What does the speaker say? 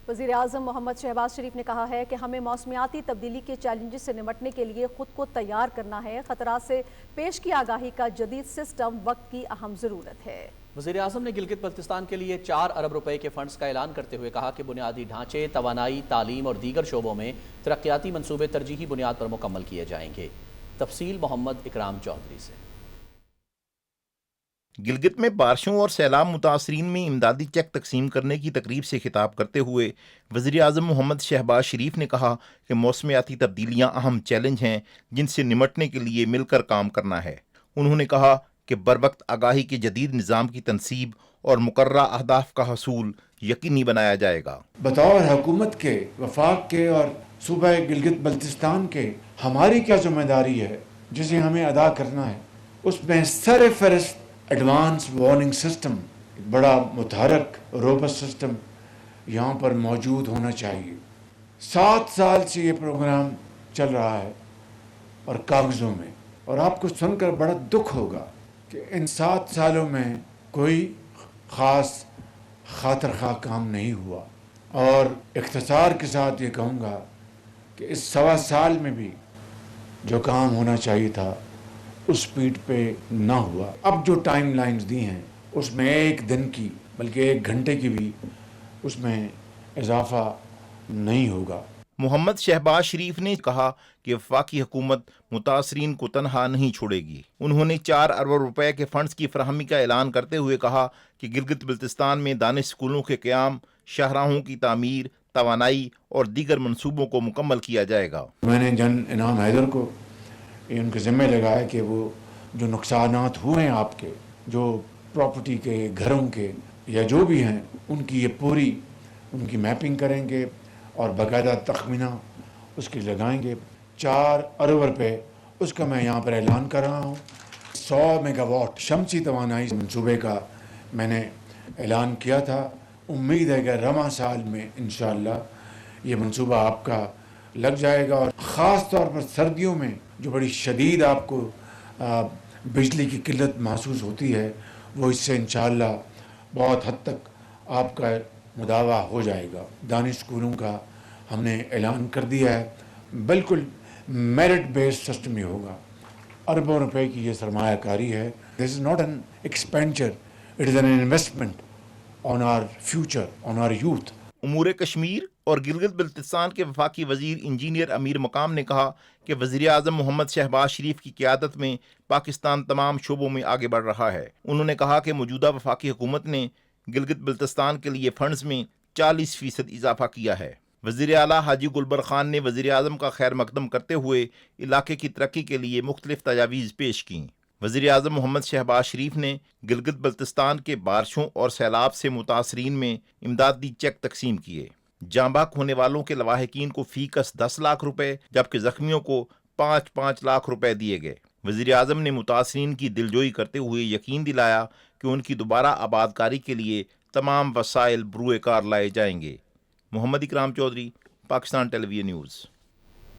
وزیر اعظم محمد شہباز شریف نے کہا ہے کہ ہمیں موسمیاتی تبدیلی کے چیلنجز سے نمٹنے کے لیے خود کو تیار کرنا ہے۔ خطرات سے پیش کی آگاہی کا جدید سسٹم وقت کی اہم ضرورت ہے۔ وزیر اعظم نے گلگت بلتستان کے لیے 4 ارب روپے کے فنڈز کا اعلان کرتے ہوئے کہا کہ بنیادی ڈھانچے، توانائی، تعلیم اور دیگر شعبوں میں ترقیاتی منصوبے ترجیحی بنیاد پر مکمل کیے جائیں گے۔ تفصیل محمد اکرام چودھری سے۔ گلگت میں بارشوں اور سیلاب متاثرین میں امدادی چیک تقسیم کرنے کی تقریب سے خطاب کرتے ہوئے وزیر اعظم محمد شہباز شریف نے کہا کہ موسمیاتی تبدیلیاں اہم چیلنج ہیں جن سے نمٹنے کے لیے مل کر کام کرنا ہے۔ انہوں نے کہا کہ بروقت آگاہی کے جدید نظام کی تنصیب اور مقررہ اہداف کا حصول یقینی بنایا جائے گا۔ بطور حکومت کے، وفاق کے اور صوبہ گلگت بلتستان کے ہماری کیا ذمہ داری ہے جسے ہمیں ادا کرنا ہے، اس میں سر فہرست ایڈوانس وارننگ سسٹم، بڑا متحرک روبسٹ سسٹم یہاں پر موجود ہونا چاہیے۔ 7 سال سے یہ پروگرام چل رہا ہے اور کاغذوں میں، اور آپ کو سن کر بڑا دکھ ہوگا کہ ان 7 سالوں میں کوئی خاص خاطر خواہ کام نہیں ہوا، اور اختصار کے ساتھ یہ کہوں گا کہ اس 1.25 سال میں بھی جو کام ہونا چاہیے تھا اس سپیڈ پہ نہ ہوا۔ اب جو ٹائم لائنز دی ہیں اس میں 1 دن کی بلکہ 1 گھنٹے کی بھی اس میں اضافہ نہیں ہوگا۔ محمد شہباز شریف نے کہا کہ وفاقی حکومت متاثرین کو تنہا نہیں چھوڑے گی۔ انہوں نے 4 ارب روپے کے فنڈز کی فراہمی کا اعلان کرتے ہوئے کہا کہ گلگت بلتستان میں دانش اسکولوں کے قیام، شاہراہوں کی تعمیر، توانائی اور دیگر منصوبوں کو مکمل کیا جائے گا۔ میں نے جن انعام حیدر کو ان کے ذمہ لگایا کہ وہ جو نقصانات ہوئے ہیں آپ کے، جو پراپرٹی کے، گھروں کے یا جو بھی ہیں، ان کی یہ پوری ان کی میپنگ کریں گے اور باقاعدہ تخمینہ اس کی لگائیں گے۔ 4 ارب روپے اس کا میں یہاں پر اعلان کر رہا ہوں۔ 100 میگا واٹ شمسی توانائی منصوبے کا میں نے اعلان کیا تھا۔ امید ہے کہ رواں سال میں انشاءاللہ یہ منصوبہ آپ کا لگ جائے گا، اور خاص طور پر سردیوں میں جو بڑی شدید آپ کو بجلی کی قلت محسوس ہوتی ہے، وہ اس سے انشاءاللہ بہت حد تک آپ کا مداوع ہو جائے گا۔ دانش اسکولوں کا ہم نے اعلان کر دیا ہے، بالکل میرٹ بیسڈ سسٹم ہی ہوگا۔ اربوں روپے کی یہ سرمایہ کاری ہے۔ This is not an expenditure, it is an investment on our future, on our youth. امور کشمیر اور گلگت بلتستان کے وفاقی وزیر انجینئر امیر مقام نے کہا کہ وزیر اعظم محمد شہباز شریف کی قیادت میں پاکستان تمام شعبوں میں آگے بڑھ رہا ہے۔ انہوں نے کہا کہ موجودہ وفاقی حکومت نے گلگت بلتستان کے لیے فنڈز میں 40% اضافہ کیا ہے۔ وزیر اعلیٰ حاجی گلبر خان نے وزیر اعظم کا خیر مقدم کرتے ہوئے علاقے کی ترقی کے لیے مختلف تجاویز پیش کیں۔ وزیر اعظم محمد شہباز شریف نے گلگت بلتستان کے بارشوں اور سیلاب سے متاثرین میں امدادی چیک تقسیم کیے۔ جاں بحق ہونے والوں کے لواحقین کو فی کس 10 لاکھ روپے جبکہ زخمیوں کو 5 لاکھ روپے دیے گئے۔ وزیر اعظم نے متاثرین کی دلجوئی کرتے ہوئے یقین دلایا کہ ان کی دوبارہ آباد کاری کے لیے تمام وسائل بروئے کار لائے جائیں گے۔ محمد اکرام چودھری، پاکستان ٹیلی ویژن نیوز۔